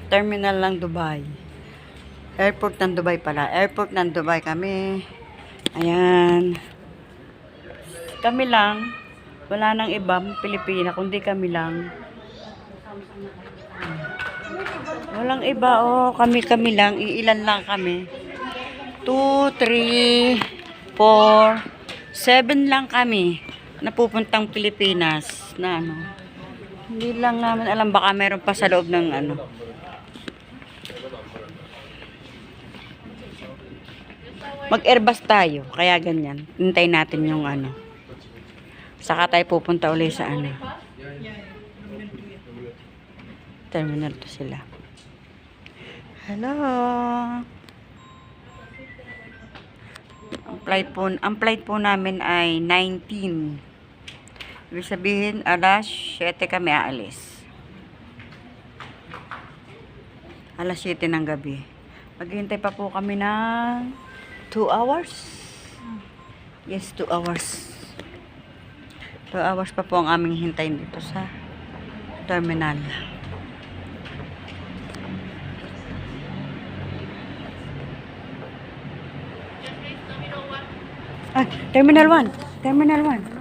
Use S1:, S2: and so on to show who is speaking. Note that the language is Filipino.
S1: terminal ng Dubai. Airport ng Dubai pala. Airport ng Dubai kami. Ayan. Kami lang. Wala nang ibang Pilipina, kundi kami lang. Walang iba, oh. Kami lang. Iilan lang kami. 2, 3, 4, 7 lang kami. Napupuntang Pilipinas na ano. Hindi lang namin alam, baka meron pa sa loob ng ano. Mag-Airbus tayo, kaya ganyan. Hintayin natin yung ano. Saka tayo pupunta ulit sa ano. Terminal to sila. Hello. Ang flight po namin ay 19. Ibig sabihin, alas 7 kami aalis. Alas 7 ng gabi. Maghihintay pa po kami ng 2 hours. Yes, 2 hours. 2 hours pa po ang aming hintayin dito sa terminal. Ah, Terminal 1. Terminal 1.